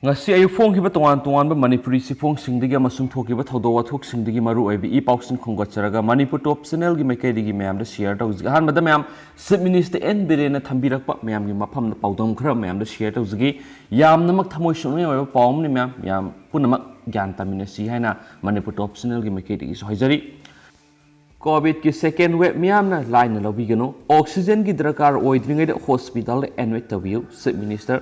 ngasi ayu phongkiba tongan ba manipuri sifong singdigi amasung thokiba thodo wathok singdigi maru oibi I pausin khongacharaga manipur top channel gi maikaidigi mayam da share tawji han bada mayam chief minister N Birena thambirakpa mayam gi mafam da paudam khara mayam da share tawji yam namak thamoi shunoi oiba pawm ni mayam punamak gyan tamina si haina manipur top channel gi maikaidigi so haijari COVID की second wave मियामना line लबीगनो oxygen की दरकार ओइद्रिंगै hospital admit तबियो chief minister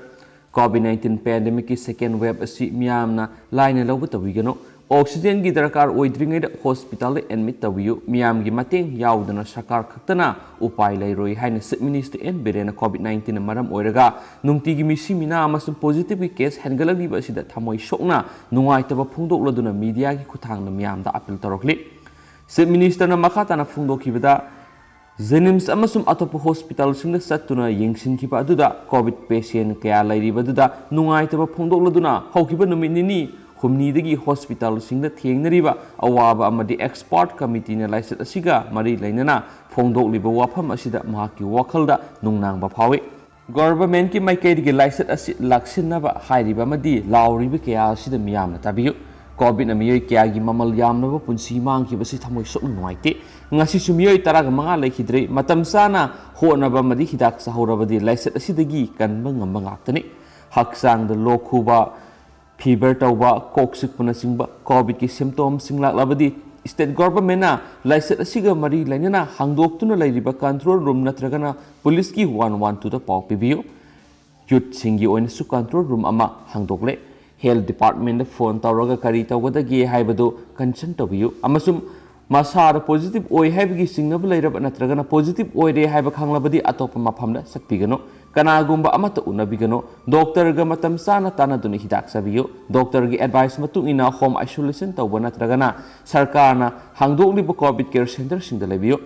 COVID-19 pandemic की second wave असि मियामना line लब तबिगनो ऑक्सीजन की दरकार ओइद्रिंगै हॉस्पिटल एडमिट तबियो मियाम की मतेंग याउदना सरकार खक्तना उपाय लैरोय हाइन चीफ मिनिस्टर एन बिरेना COVID-19 मरम ओइरगा नुंगति की मिसी मिना अमसुम पॉजिटिव की केस हेनगलगिबा सिदा थमोय सोकना नुंगाइतबा फुंदोकलदुना मीडिया की खुथांगना मियामदा अपील तरोखली चीफ मिनिस्टर ने मखाताना फुंदोखिबदा जेनिम्स अमसुम अतोप हॉस्पिटल सिंग सत्तुना यिंगसिनखिबा अदुदा कोविड पेशेंट कया लैरिबदुदा नुंगाइतबा फुंदोकलदुना हौखिबा नुमिनिनी हुमनीदगी हॉस्पिटल सिंग थेंगनरिबा अवाबा अमदि एक्सपर्ट कमिटी ने लाइसेट असिगा मरि लैनना फोंदोकलिबा वाफम असिदा महाकी वखलदा नुंगनांगबा फावे गवर्नमेंट की माइकेदगी लाइसेट असि लाक्सिनबा हाइरिबा मदि लाउरिबा कया असिदा मियामना ताबियु कोविड मियोय क्या की ममल यामनब पुंसी मांगखिबसि थमोय सोक नुवाइते ngasi sumiyoy taraga manga lekhidre matam sana honaba madi hidak sahorabadi laiset asidagi kanba ngamba ngaktani haksang da lokhuba fever tawba koksik puna singba covid ki symptom singlak labadi state government na laiset asiga mari lainana hangdoktuna lairiba control room natragana police ki 112 da paw pibiyo youth singi oina su control room ama hangdokle health department da phone tawraga kari tawgadagi haibado concern tabiyo amasum masar positive oi haibagi singnab lairab natragana positive oi re haiba khanglabadi atopa mafamda sakpigano kanagumba amata unabigano doctor ga matam sana tanaduni hidak sabiyo doctor gi advice matung ina home isolation tawba natragana sarkarna hangdokliba covid care center singda labiyo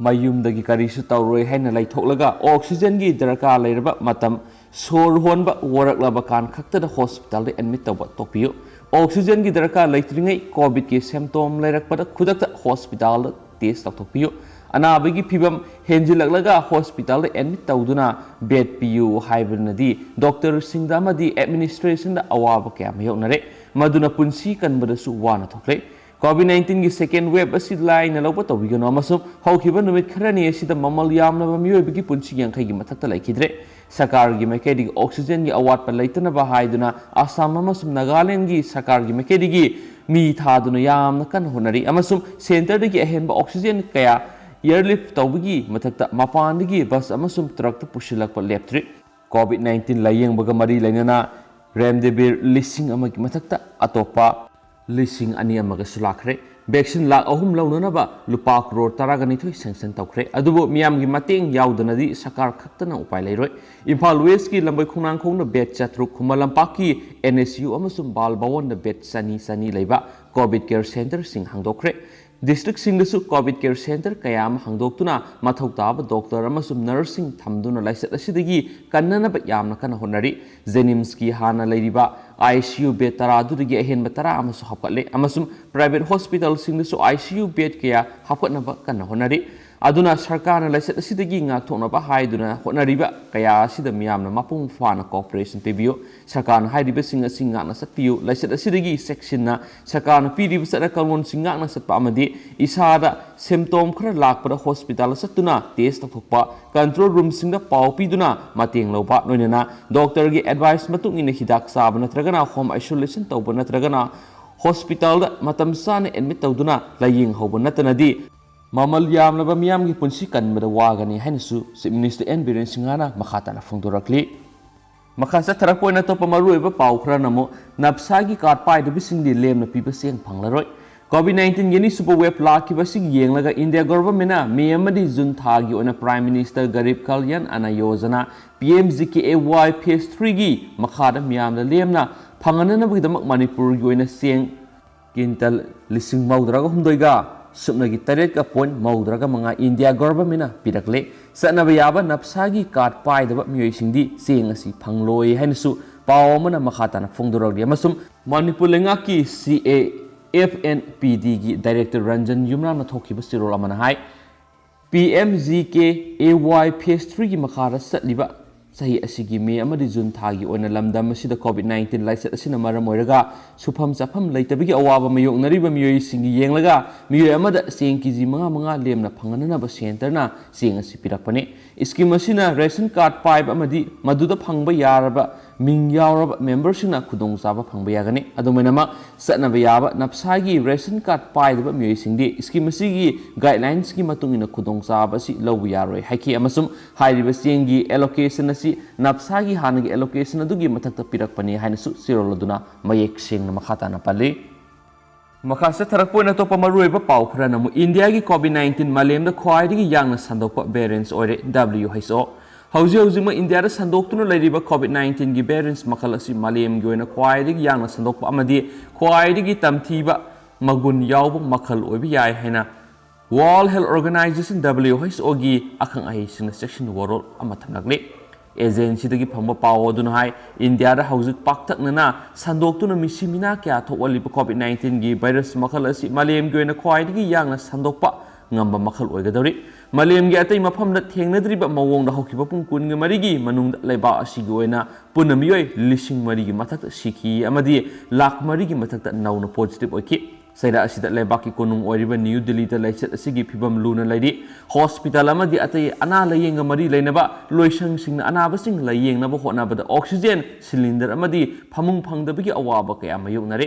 mayumdagi karisu tawroi haina laitholaga oxygen gi darka lairaba matam sor honba waraklaba kan khakta hospital de admit tawba topiyo oxygen की दरकार लेत्रिंगै COVID के symptom लेरकपद खुदक hospital test तौथोपियो अनाबगी फिबम हेंजिलकलगा हॉस्पिटल एडमिट तौदुना बेड पियु हाइबनदी डॉक्टर सिंगदामदी एडमिनिस्ट्रेशन दा अवाब क्या मयोनरे मदुना पुंसी कनबदसु वाना थोक्ले COVID-19 की सेकेंड वेव असि लाइन लौब तौबिगनो अमसुम हौखिबा नुमित खरनी असिदा ममल यामनबा मियोबगी पुंसी यांखै की मथक्ता लैखिद्रे सरकार की मैकेडी ऑक्सीजन की अवाट पर लेतनबा हाइदुना आसाम अमसुम नागालैंड की सरकार की मैकेडी मी थादुना यामना कन होनरी अमसुम सेंटर दगी अहेनबा ऑक्सीजन कया एयरलिफ्ट तौबगी मथक्ता मपानदगी बस अमसुम ट्रक पुशिलकपा लेप्ट्री COVID-19 लायेंबगा मरी लैनना रेमडेसिविर लिसिंग अमगी मथक्ता अतोपा लिसिंग अनि अमगा सुलाखरे वैक्सीन लाख अहुम लौननबा लुपा करोड़ तरागनिथोय सेंक्शन तौखरे अदुबो मियामगी मतेंग याउदनदी सरकार खक्तना उपाय लैरोय इम्फाल वेस्ट की लंबै खुंनांग खोंग बेट चात्रुक खुमलंपाक की NSU अमसुम बाल भवन बेट सनी लैबा कोविड केयर सेंटर सिंग हांगदोखरे डिस्ट्रिक्ट सिंगदसु कोविड केयर सेंटर कयाम हांगदोक्तुना मथौ ताब डॉक्टर अमसुम नर्सिंग थमदुना लाइसेट असिदगी कन्ननब यामना कन होनरी जेनिम्स की हाना लैरिबा ICU बेड तरादुदगी अहेनबा तरा अमसु हपकले अमसुम प्राइवेट हॉस्पिटल सिंगदसु ICU बेड कया हपकनबा कन होनरी अदुना सरकारना lysate असिदगी ngaktoknaba haiduna hotnariba kaya asida miyamna mapung fana cooperation pibiyo sarkarna hairiba singa singakna satpiyo laisat asidagi section na sarkarna piriba sara kalon singakna satpa amadi isada symptom khara lakpada hospital satuna test tokpa control room singa paw piduna mateng loba noinana doctor gi advice matung ina hidak saba natragana home isolation tawba natragana hospital da matam sana admit tawduna laying hoba natanadi ममल यामनबा मियाम की पुंसी कनबदा वागनी हैनसु chief minister N Biren सिंगाना मखाताना फोंदोरकली मखासा थरपोइना तोप मरुएबा पाउखरा नमो नबसागी कार्ड पाइदबिसिंगदि लेमना पिबा सेंग फंगलरोय COVID-19 गेनी सुपर वेब लाखिबसिंग येंगलगा इंडिया गवर्नमेंटना मे अमदि जुन थागी ओना प्राइम मिनिस्टर गरीब कल्याण अना योजना PMGKAY phase 3 गी मखादा मियामना लेमना फंगननबगिदमक मणिपुर गी ओना सेंग किंटल लिसिंग मौद्रागा हुमदोइगा सुपनगी तरेट का पॉइंट मौद्रगा मंगा इंडिया गवर्नमेंट पिरकले सनब याबा नफसागी कार्ड पाइदबा मियोइसिंगदी सेंग असि फंगलोय हैनसु पावमना मखाताना फोंदोरगदि अमसुम मणिपुर लेंगा की CAFNPD की डायरेक्टर रंजन युमना थोखिबा सिरोल अमना हाय PMGKAY phase 3 की मखारा सतलिबा sahi asigi May amadi June thagi oina lamdam asida COVID-19 laisat asina maram oiraga sufam chafam leitabigi awaba mayoknariba miyoi singi yenglaga miyoi amada seng kg manga lemna phanganana center na seng asi pirakpani scheme asina ration card pipe amadi maduda phangba yaraba ming yauraba members na khudong chaba phangba yagani adumainama satnaba yaba napsagi ration card paidaba miyoi singdi scheme asigi guidelines ki matungina khudong chaba si lobu yaroi haiki amasum hairiba sengi allocation asi napsagi hanagi allocation adugi mathakta pirakpani hainasu siroladuna mayek sengna makhata na pali makasa tharakpoina topa maruiba pau khara namu India gi COVID-19 malemda khwaidigi yangna sandokpa variants oire WHO hauji India da sandoktuna leiriba COVID-19 gi variants makal asi malem gi oina khwaidigi yangna sandokpa amadi khwaidigi tamthiba magun yawba makal oibi yai haina World Health Organization WHO gi akhang ahi singna section world amathamnakle agency dagi phangba pawo dun hai India da hauji paktakna sandoktuna misimina kya thowaliba COVID-19 gi virus makal asi malem gi oina khwaidigi yangna sandokpa ngamba makal oigadori malem gi atai mafamda thengnadriba mawongda hokiba pung kun gi marigi manungda laiba asigi oina punamiyoi lising marigi mathakta sikhi amadi lakh marigi mathakta nauna positive oiki saida asida laibaki konung oiriba New Delhi da laichat asigi phibam luna laidi hospital amadi atai ana layeng mari lainaba loisang singna anaba sing layeng naba honabada oxygen cylinder amadi phamung phangdabagi awaba kaya mayoknare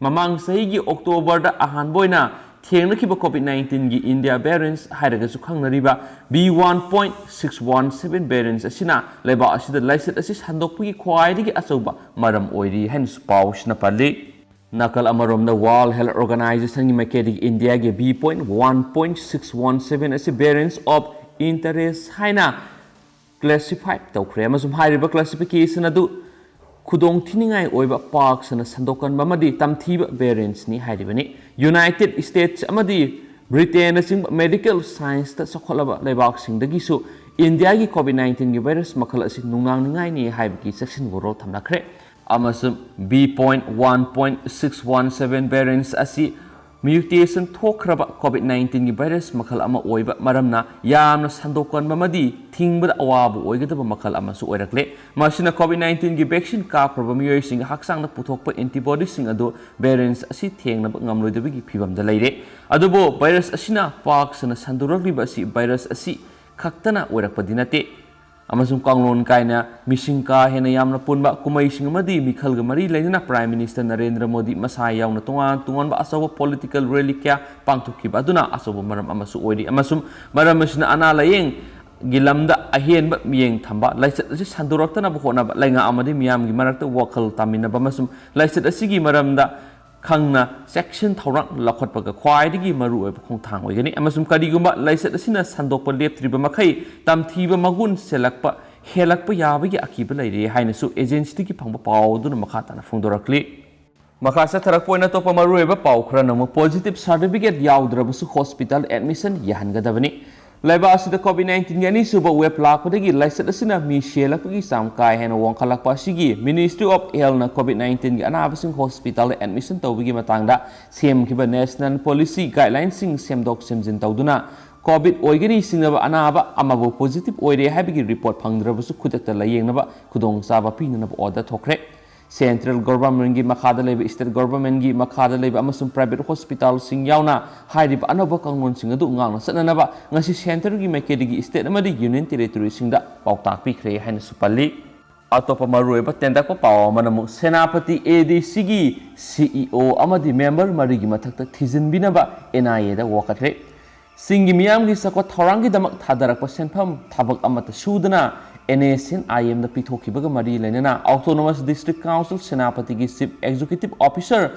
mamang saigi October da ahan boina thengnakiba COVID-19 gi India variants hairaga su khangnariba B1.617 variants asina laiba asida laichat asi sandokpagi khwaidigi achauba maram oiri hainsu pawsna pali nakal amarom na World Health Organization gi makedik India gi B.1.617 asi variants of interest haina classified tawkhre amasum hairiba classification adu khudong thiningai oiba parks na sandokan bamadi tamthiba variants ni hairibani United States amadi Britain asing medical science ta sokholaba laibak singdagi su India gi COVID-19 gi virus makal asi nungang ningai ni haibki section world thamnakre amasum B.1.617 variants asi mutation thokraba COVID-19 gi virus makal ama oiba maramna yamna sandokan bamadi thingba awabu oigadaba makal ama su oirakle masina COVID-19 gi vaccine kapraba miyoi sing haksang na puthokpa antibodies sing ado variants asi thengnaba ngamloidri gi phibam da leire adubo virus asina paksana sandurakliba asi virus asi khaktana oirakpa dinate amasum kanglon kaina misingka hena yamna punba kumai singmadi mikhal ga mari lainana Prime Minister Narendra Modi masai yauna tungan ba asawa political rally kya pangthukki baduna asawa maram amasu oidi amasum maram asina ana layeng gilamda ahen ba miyeng thamba laichat asi sandurakta ba hona ba lainga amadi miyam gi marakta wakal tamina ba masum laichat asigi maramda khangna section thorang lakhotpaga khwaidigi maru oiba khongthang oigani amasum karigumba laichat asina sandokpa leptriba makhai tamthiba magun selakpa helakpa yabagi akiba leire hainasu agency tiki phangba pawduna makhatana phongdorakli makasa tharakpoina topa maru oiba pawkhra namu positive certificate yaudrabasu hospital admission yahangadabani laiba asida COVID-19 yani suba web lakpadagi laisat asina mi shelakpagi samkai hena wongkhalakpa sigi Ministry of Health na COVID-19 gi anabasing hospital admission tawbigi matangda semkiba national policy guidelines sing semdok semjin tawduna COVID oigani sinaba anaba amago positive oire habigi report phangdrabasu khudakta layengnaba khudong saba pinanaba order thokre Central Government gi makhada leba State Government gi makhada leba amasum private hospital sing yauna hairib anaba kangon sing adu ngangna sananaba ngasi center gi makedigi state amadi union territory singda pautak pikre haina supali atopa marueba tendakpa pawa manamu senapati ADC gi CEO amadi member marigi mathakta thijinbinaba NIA da wakatre singi miyam gi sakwa thorangi damak thadarakpa senpham thabak amata sudana NSN IM da pithokibaga mari lainana Autonomous District Council Senapati gi Chief Executive Officer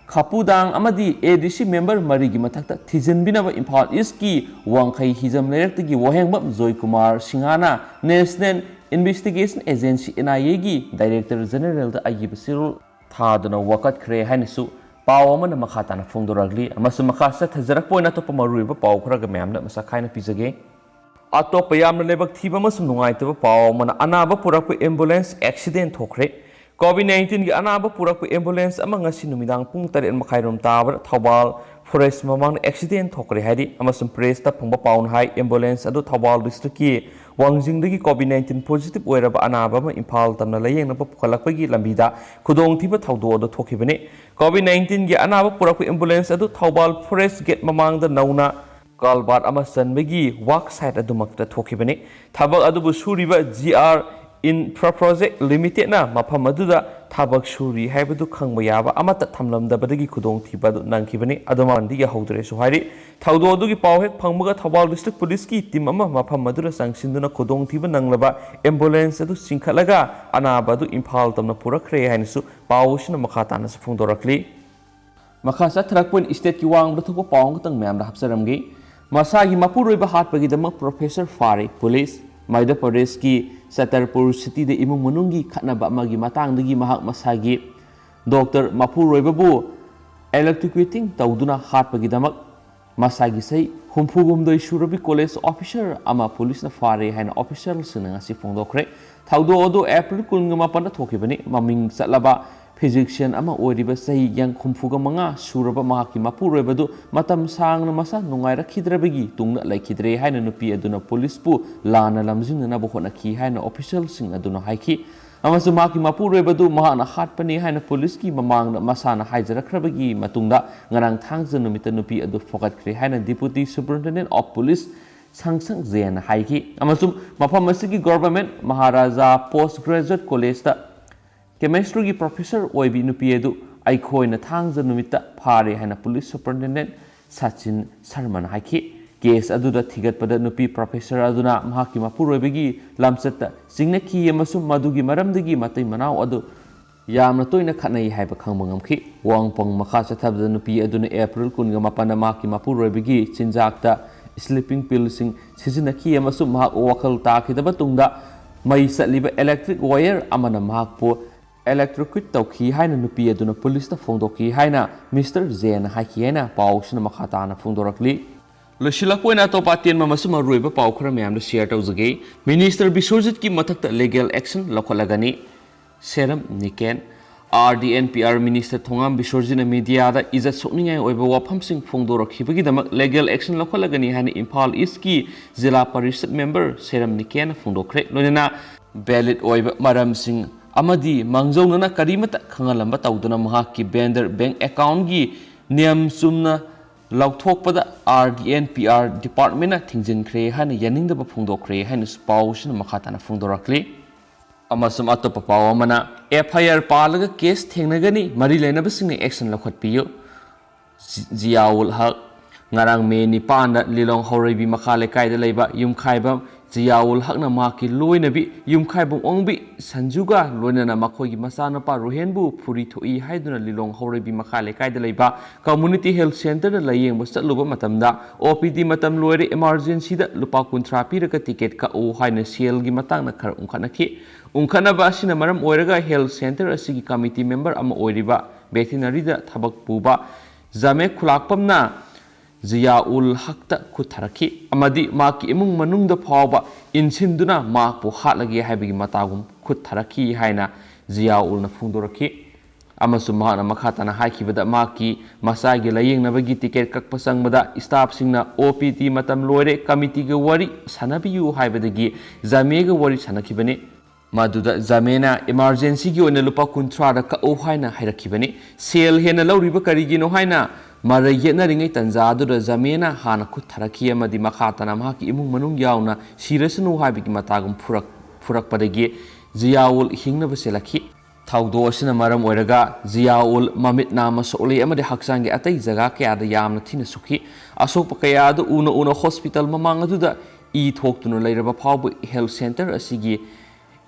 Khapudang amadi ADC member mari gi mathakta thijinbinaba Imphal East ki wangkhai hijam lerak gi wahengbam Joy Kumar Singhana National Investigation Agency NIA gi Director General da Ayub Sirul thaduna wakat khre hanisu paw na makhatana phongdoragli amasu makhasa thajarak poina to pamaruiba paw khraga memna masa khaina pijage atop yamna lebak thiba masum nungai taba paw mana anaba purak ambulance accident thokre COVID-19 की अनाब पुरक ambulance ngasi numidang pung 7:30 tabar Thobal forest mamang accident thokre haidi amasum press ta phangba paun hai ambulance adu Thobal district ki wangjingdagi COVID-19 positive oiraba anaba ma Imphal tamna layeng na pukhalakpagi lambida khudong thiba thawdo adu thokibane COVID-19 gi anaba purak ambulance adu Thobal forest gate mamang da nauna kalbat ama sanbagi work site adu makta thokibane thabak adu bu suriba GR Infra Project Limited na mafam aduda thabak suri haibadu khangba yaba amata thamlamdabadagi khudong thibadu nangkhibani adoma andi ya hawdre so hairi thawdo adugi pawhek phangbaga Thobal district police ki team ama mafam adura sangsinduna khudong thiba nanglaba ambulance adu singkhalaga anaba adu Imphal tamna purakre hainasu pawsina makhatana su phungdorakli makha sathrakpon state ki wang bathupa pawng tang myam da hapsaramgi masagi mapuroiba hatpagi dama Professor Fari Police Madhya Pradesh ki Satarpur city de imung manungi khatnaba amagi matangdagi mahak masagi Dr. Mapuroibabu electrocuting tawduna hatpagidamak masagi sei humphugumdoi surabi college officer ama police na fare haina official sina ngasi phongdokre thawdo odo April 18 na thokibani maming satlaba physician ama oiriba sei yang humfuga manga suraba mahaki Mapuroibadu matam sangna masa nungaira khidrabagi tungna laikhidre haina nupi aduna police pu lana lamjingna na bohona ki haina official sing aduna haiki amasu mahaki Mapuroibadu mahana hatpani haina police ki mamangna masana haijarakrabagi matungda ngarang thangja numita nupi adu fokatkre haina deputy superintendent of police sangsang zen haiki amasu mafam asigi government Maharaja postgraduate college ta chemistry ki professor oibi nupi edu aikhoina thangja numita phare haina police superintendent Sachin Sarman haiki case aduda thigatpada nupi professor aduna mahaki Mapuroibagi lamsata singna ki amasu madugi maramdagi matai manau adu yamna toina khanai haiba khangba ngamki wangpong makha chathabda nupi aduna April 18 na mahaki Mapuroibagi chinjakta sleeping pill sing sijina ki amasu mahak wakal ta khidaba tungda mai satliba electric wire amana mahakpo electrocute tawki haina nupi aduna police ta phongdoki haina Mr. Zen haiki haina pawsina makhatana phongdorakli losilakpoina to patien mamasuma ruiba paw khara myam da share tawjage Minister Biswajit ki mathakta legal action lokhalagani seram niken RDNPR Minister Thongam Biswajit media da izat sokningai oiba wafam sing phongdorakhibagi damak legal action lokhalagani haina Imphal East ki Zilla Parishad member seram niken phongdokre loina valid oiba maram sing amadi mangjongna karimata khangalamba tawduna mahaki bender bank account gi niam sumna lauthokpada RDNPR department na thingjinkre hana yaningdaba phongdokre hana pawsina makhatana phongdorakli amasum atopa pawamana FIR palaga case thengnagani mari leinaba singni action lokhatpiyo Ziaul Haq ngarang me nipan da lilong horibi makhale kaida leiba yumkhaiba Ziaul Hakna maki loinabi yumkhaibong ongbi sanjuga loinana makhoigi masana pa rohenbu phuri thoi haiduna lilong horibi makhale kaida leiba community health center da layeng basatluba matamda OPD matam loire emergency da lupa kuntra piraka ticket ka o haina sel gi matang na khar unkhana ba sina maram oiraga health center asigi committee member ama oiriba veterinary da thabak puba zame khulakpamna Ziaul Hakta Kutharaki amadi maki imung manungda phawba insinduna makpu hatlagi haibagi matagum Kutharaki haina Ziaul na phungdoraki amasu mahana makhatana haikibada maki masagi layengnabagi ticket kakpasangmada staff singna OPT matam loire committee ga wari sanabiyu haibadagi zamega wari sanakibane maduda zamena emergency gi ona lupa kuntra da ka o haina hairakibane sel hena lawriba karigino haina Mara yetna ringai tanza adura zamena hana kutharaki amadi makhatana mahaki imung manung yauna sirasanu haibigi matagum furak padagi Ziaul hingna baselaki thawdo asina maram oiraga Ziaul mamit nama sole amadi haksangi atai jaga kya da yamna thina sukhi asok pakaya da una hospital mamang aduda I thoktuna leiraba phawbu health center asigi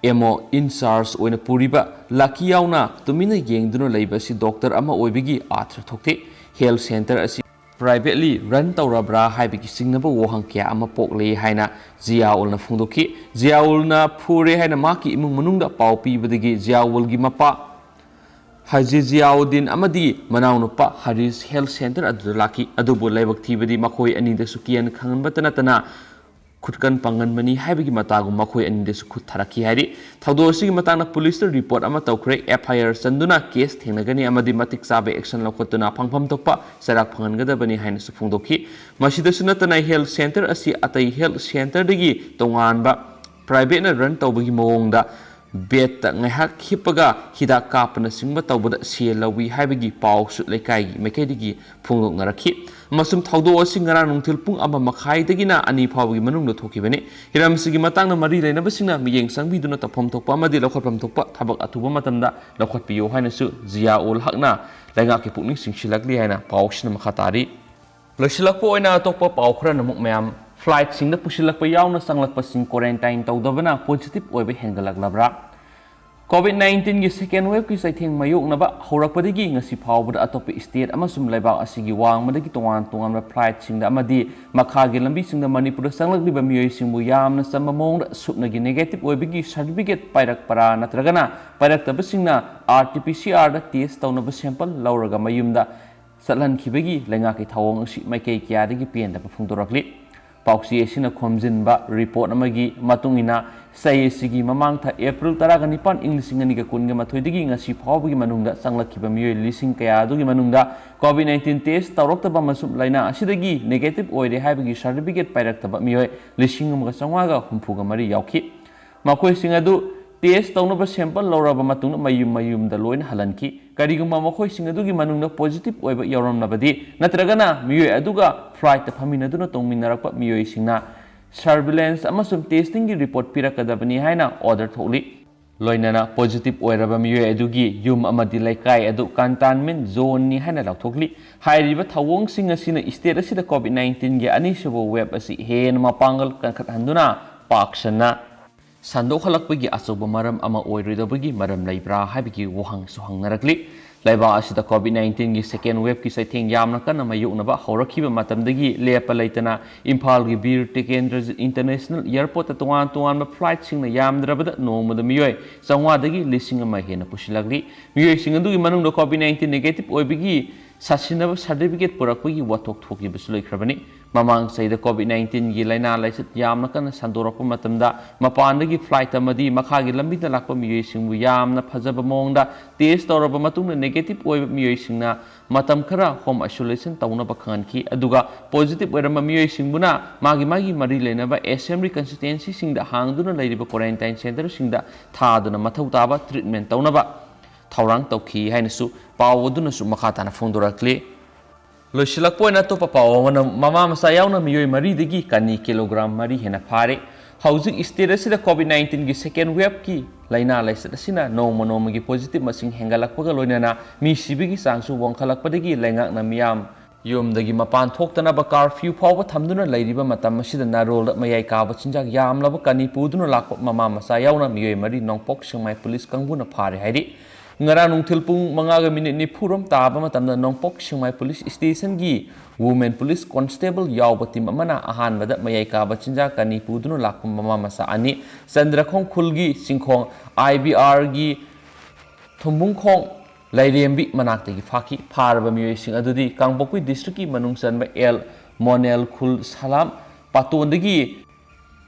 emo in charge oina puriba laki yauna tumina yengduna leiba si doctor ama oibigi atra thokte health center asi privately run tawrabra haibiki singnaba wohang kya ama pokle haina Ziaul na phungdoki Ziaul na phure haina maki imung manungda paw pibadagi Ziaul gi mapa Haji Ziauddin amadi manaunupa Haris health center adulaki adubu laibak thibadi makhoi anida sukian khangan batana tana खुदकन पंगनमनी हाइबगी मतागु मखोय अनिदेसु खुद थारकी हाइरि थौदो असिगी मतांगना police report अमा तौखरे FIR चंदुना case थेंगनगनी अमदी मतिक चाबे action लौखतुना फंगफम तोकपा सराक फंगनगदबनी हाइनसु फोंदोखि मसिदसु नतना health centre असि अतै health centre दगी तोंगानबा private ना run तौबगी मवोंगदा बेत ngaiha khipaga hida kapna singba tawbada selawii haibagi pawsu lekai mekedigi phungok narakhi masum thaudo asingara nungthil pung ama makhai dagina ani phawgi manungda thokibani hiramsigi matangna mari leina basingna miyeng sangbiduna tafom thokpa amadi lokhatpam thokpa thabak athuba matamda lokhatpiyo hainasu zia ul hakna lainga ki pukning singsilakli haina pawsna makhatari loisilakpo oina atokpa pawkhra namuk mayam flight sing da pusilakpa yauna sanglakpa sing quarantine tawdabana positive oibe hengalak COVID-19 की second wave की साइथिंग मायोकनबा हौरकपदगी ngasi फावबदा अतोप state अमसुम लेबाक असिगी वांगमदगी तोंगान तोंगान flight सिंगदा अमदी मखागी लंबी सिंगदा Manipur संगलगलिबा मियोय सिंगबु यामना सममोंग सुपनगी negative ओइबगी certificate पाइरक परा नत्रगना पाइरक तबसिंगना RT-PCR दा test तौनबा sample लौरगा मयुमदा सलहनखिबगी लेंगा की थावोंग असि माइकई कियादगी पेंदा फुंगदोरकली पाउसी एसिना खोमजिनबा report अमगी मतुंगिना साइसिगी ममांग था अप्रैल 19 इंग्लिसिंगनिगा कुनगा मथोइदगी ngasi फावबगी मनुंगदा संगलखिबा मियोय लिसिंग कयादुगी मनुंगदा COVID-19 टेस्ट तौरक्तबा मसुम लाइना असिदगी नेगेटिव ओइरे हाइबगी सर्टिफिकेट पाइरक्तबा मियोय लिसिंग अमगा संवागा हुमफुगा मरि यावखि मखोय सिंग अदु टेस्ट तौनबा सैंपल लौरबा मतुंग मयुम दा लोइन हलनखि करिगुमा मखोय सिंग अदुगी मनुंगदा पॉजिटिव ओइबा यौरमनबदी नत्रगना मियोय अदुगा फ्लाइट ता फमिनदुना तोंगमिनरकपा मियोय सिंगना सर्विलेंस अमसुम टेस्टिंग की report पिरकदबनी हाइना order Tholi लोइनना positive ओइरबा मियोय अदुगी yum अमदि लेकाय अदु कंटेनमेंट जोन नि हाइना लौथोकली हाइरिबा थावोंग सिंग असिना स्टेट असिदा COVID-19 गे अनिसुबो वेब असि हेन मपांगल कनखत हंदुना पाक्सना संदोखलकपगी अचौब मरम अमा ओइरोदबगी मरम लैब्रा हाइबगी वहंग सुहंगनरकली लैबा असिदा COVID-19 की सेकेंड वेव की साइथिंग यामना कन्ना मायोकनबा हौरखिबा मतमदगी लेपा लैतना इम्फाल की वीर टिकेंद्र इंटरनेशनल एयरपोर्ट तोंगान तोंगान फ्लाइट सिंगना यामद्रबदा नोंगमदा मियोय चंगवादगी लिसिंग अमा हेना पुसिलगली मियोय सिंगदुगी मनुंगदा COVID-19 नेगेटिव ओइबगी सासिनब सर्टिफिकेट पुरकपगी वाथोक थोकिबसु लैख्रबनी ममांग सैदा COVID-19 की लाइना लाइसत यामना कन्ना संदोरकपा मतमदा मपानदगी फ्लाइट अमदी मखागी लंबिदा लाकपा मियोय सिंगबु यामना फजबा मोंगदा टेस्ट तौरबा मतुंगना नेगेटिव ओइबा मियोय सिंगना मतम खरा होम आइसोलेशन तौनबा खंगनखि अदुगा पॉजिटिव ओइरम मियोय सिंगबुना मागी मरी लेनबा एसेंबली कंस्टिट्युएंसी सिंगदा हांगदुना लैरिबा क्वारंटाइन सेंटर सिंगदा थादुना मथौ ताबा ट्रीटमेंट तौनबा थौरांग तौखि हाइनसु पावदुनसु मखाताना फोंदोरकली लोइसिलकपोइना तोपा पावना ममा मसा यावना मियोय मरीदगी कनी किलोग्राम मरी हेना फारे हौजिक स्टेट असिदा COVID-19 की सेकेंड वेव की लाइना लाइसत असिना नोमगी पॉजिटिव मसिंग हेंगलकपगा लोइनाना मी सिबिगी चांगसु वंखलकपदगी लैंगाकना मियाम योमदगी मपान थोक्तनबा कर्फ्यू फावबा थमदुना लैरिबा मतम असिदा नारोल मयाय काबा चिंजाक यामलबा कनी पुदुना लाकप ममा मसा यावना मियोय मरी नोंगपोक सिंगमाय पुलिस कंगबुना फारे हाइरि ngara nungthil pung 5 ni phurom taba matamda nongpok singmai police station gi women police constable yawba team amana ahan bada mayai ka bachinja kani pudunu lakum mama masa ani chandrakhong khulgi singkhong IBR gi thumbung khong lairembi manakte gi phaki pharba miyoi sing adudi kangbokui district ki manung chanba L Monel Khul Salam patondagi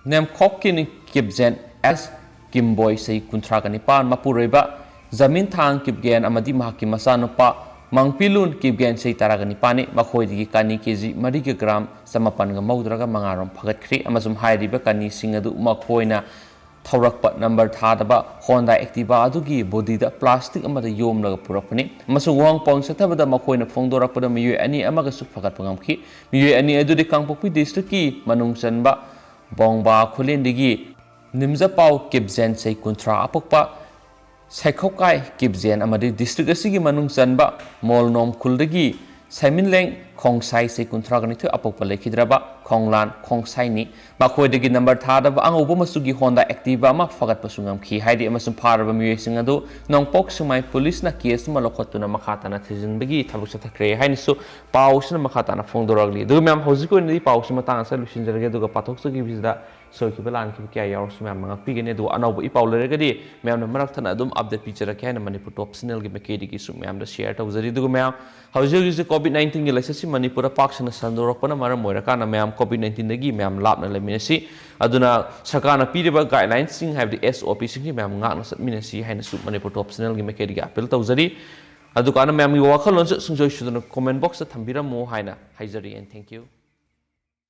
nemkhok kin kipjen S Kimboy sei kuntra kani pan mapureiba जमीन थांग किपगेन अमदी महाकी मसानुपा मंगपिलुन किपगेन से तारागनी पानी मखोइदगी कानी KG 3 ग्राम समपनगा मौद्रगा मंगारम फगतख्री अमसुम हाइरिबा कानी सिंगदु मखोइना थौरकपा number थादबा Honda Activa अदुगी बॉडीदा plastic अमदा योमलगा पुरकपनी अमसुम वांग पोंग सथबदा मखोइना फोंदोरकपदा मियोय अनि अमगसु फगतपगमखी मियोय अनि अदुदि Kangpokpi district की मनुंग चनबा बोंगबा खुलेंदगी निमजापाव किपजेन से कुंत्रा अपोक्पा साइखौकाय Kipgen अमदी district असिगी मनुंग चनबा मोलनोम खुलदगी साइमिनलेंग Khongsai से कुंथ्रागनि थु अपोक्पा लेखिद्रबा खोंगलान खोंगसाइनी मखोइदगी नंबर थादबा अंगौबा मसुगी होंडा एक्टिवा अमा फगतपा सुंगमखि हाइदि अमसुम फारबा मियोयसिंग अदु नोंगपोक सुमाय पुलिस ना केस मा लखोतुना मखाताना थिजिनबगी थाबुक सथख्रे हाइनिसु पाउसना मखाताना फोंदोरगली दु मैम हौजिको नि पाउस मतांग सा लुसिनजरगे दुगा पाथोक्सगी बिजदा सोखिबा लानखिबा क्या यावरसु ma'am ngakpigene do anauba ipau leragadi ma'am मरक थना adum update picture ke na manipur top channel gi mekedi gi su ma'am da share tawjari du ma'am hauji gi covid-19 gi laisa si manipur pak sana sandorapana maram moira kana ma'am covid-19 gi ma'am lapna leminasi aduna sakana piriba guidelines sing have the SOP sing ma'am ngakna satminasi haina su manipur top channel gi mekedi gi appeal tawjari adukana ma'am gi wakhalon su sungjoi suduna comment box ta thambira mo haina haijari and thank you